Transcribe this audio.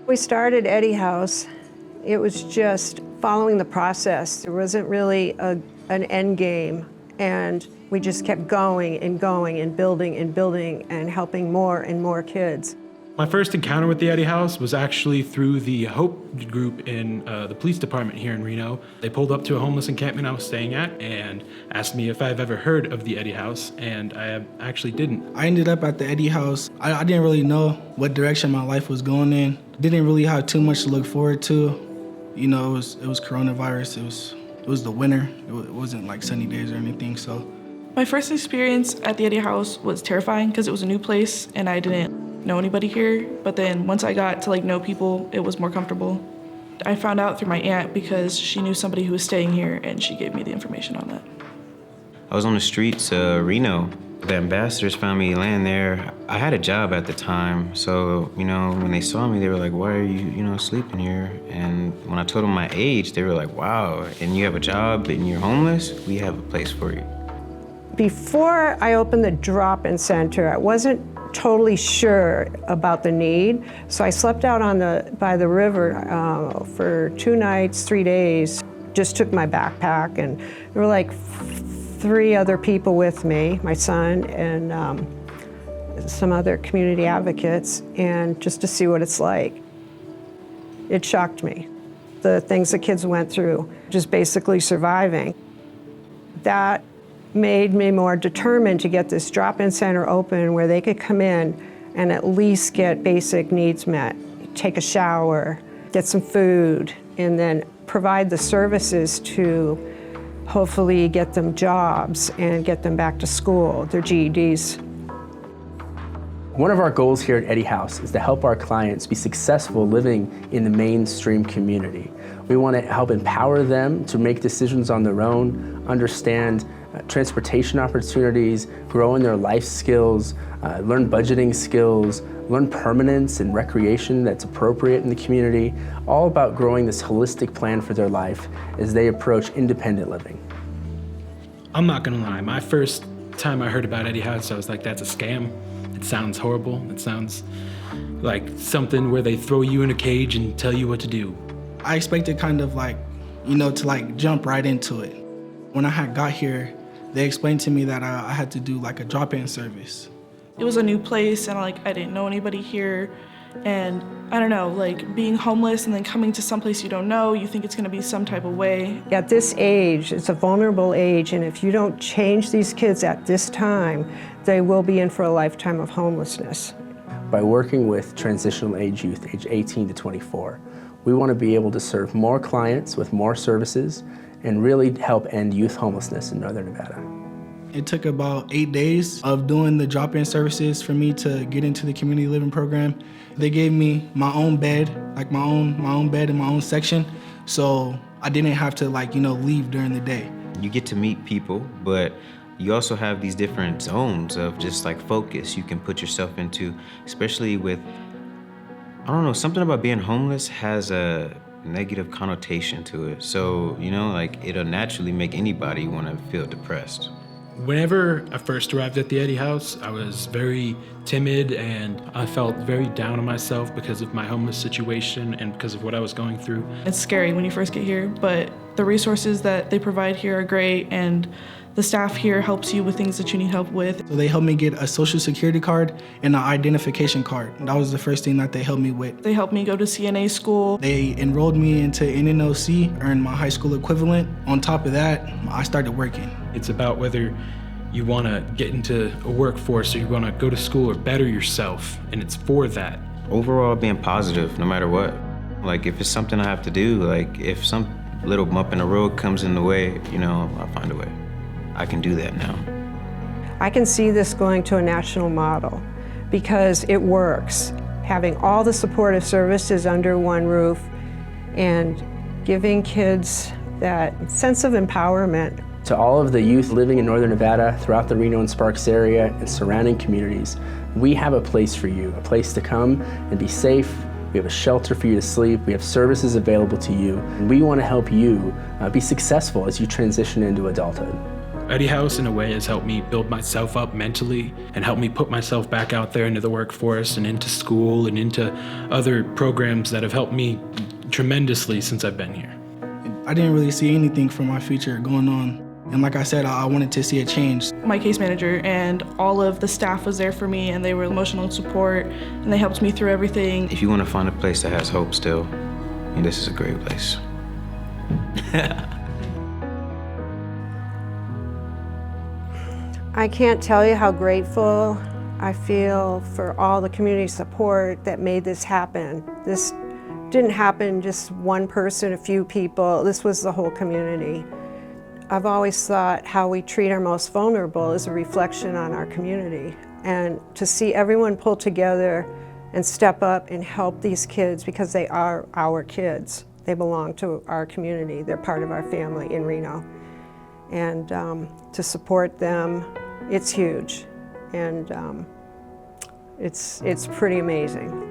We started Eddy House. It was just following the process. There wasn't really an end game, and we just kept going and going and building and helping more and more kids. My first encounter with the Eddy House was actually through the Hope group in the police department here in Reno. They pulled up to a homeless encampment I was staying at and asked me if I've ever heard of the Eddy House, and I actually didn't. I ended up at the Eddy House. I didn't really know what direction my life was going in. Didn't really have too much to look forward to. You know, it was coronavirus. It was the winter. It wasn't like sunny days or anything, so. My first experience at the Eddy House was terrifying because it was a new place and I didn't know anybody here, but then once I got to know people, it was more comfortable. I found out through my aunt because she knew somebody who was staying here and she gave me the information on that. I was on the streets of Reno. The ambassadors found me laying there. I had a job at the time, so, when they saw me, they were like, why are you, sleeping here? And when I told them my age, they were like, wow, and you have a job and you're homeless? We have a place for you. Before I opened the drop-in center, I wasn't totally sure about the need, so I slept out by the river for 2 nights, 3 days. Just took my backpack, and there were like 3 other people with me, my son and some other community advocates, and just to see what it's like. It shocked me, the things the kids went through, just basically surviving. That made me more determined to get this drop-in center open where they could come in and at least get basic needs met, take a shower, get some food, and then provide the services to hopefully get them jobs and get them back to school, their GEDs. One of our goals here at Eddy House is to help our clients be successful living in the mainstream community. We want to help empower them to make decisions on their own, understand transportation opportunities, grow in their life skills, learn budgeting skills, learn permanence and recreation that's appropriate in the community, all about growing this holistic plan for their life as they approach independent living. I'm not gonna lie, my first time I heard about Eddy House, I was like, that's a scam. It sounds horrible. It sounds like something where they throw you in a cage and tell you what to do. I expected kind of to jump right into it. When I had got here, they explained to me that I had to do a drop-in service. It was a new place and I didn't know anybody here, and I don't know, being homeless and then coming to someplace you don't know, you think it's gonna be some type of way. At this age, it's a vulnerable age, and if you don't change these kids at this time, they will be in for a lifetime of homelessness. By working with transitional age youth, age 18 to 24, we want to be able to serve more clients with more services and really help end youth homelessness in Northern Nevada. It took about 8 days of doing the drop-in services for me to get into the community living program. They gave me my own bed, my own bed in my own section, so I didn't have to leave during the day. You get to meet people, but you also have these different zones of just focus you can put yourself into, especially with, I don't know, something about being homeless has a negative connotation to it. So, it'll naturally make anybody want to feel depressed. Whenever I first arrived at the Eddy House, I was very timid and I felt very down on myself because of my homeless situation and because of what I was going through. It's scary when you first get here, but the resources that they provide here are great, and the staff here helps you with things that you need help with. So they helped me get a social security card and an identification card. That was the first thing that they helped me with. They helped me go to CNA school. They enrolled me into NNOC, earned my high school equivalent. On top of that, I started working. It's about whether you want to get into a workforce or you want to go to school or better yourself, and it's for that. Overall, being positive no matter what. If it's something I have to do, if some little bump in the road comes in the way, I'll find a way. I can do that now. I can see this going to a national model because it works. Having all the supportive services under one roof and giving kids that sense of empowerment. To all of the youth living in Northern Nevada, throughout the Reno and Sparks area and surrounding communities, we have a place for you, a place to come and be safe. We have a shelter for you to sleep. We have services available to you. And we want to help you be successful as you transition into adulthood. Eddy House, in a way, has helped me build myself up mentally and helped me put myself back out there into the workforce and into school and into other programs that have helped me tremendously since I've been here. I didn't really see anything for my future going on. And like I said, I wanted to see a change. My case manager and all of the staff was there for me, and they were emotional support, and they helped me through everything. If you want to find a place that has hope still, this is a great place. I can't tell you how grateful I feel for all the community support that made this happen. This didn't happen just one person, a few people. This was the whole community. I've always thought how we treat our most vulnerable is a reflection on our community. And to see everyone pull together and step up and help these kids, because they are our kids. They belong to our community. They're part of our family in Reno. And to support them, it's huge. And it's pretty amazing.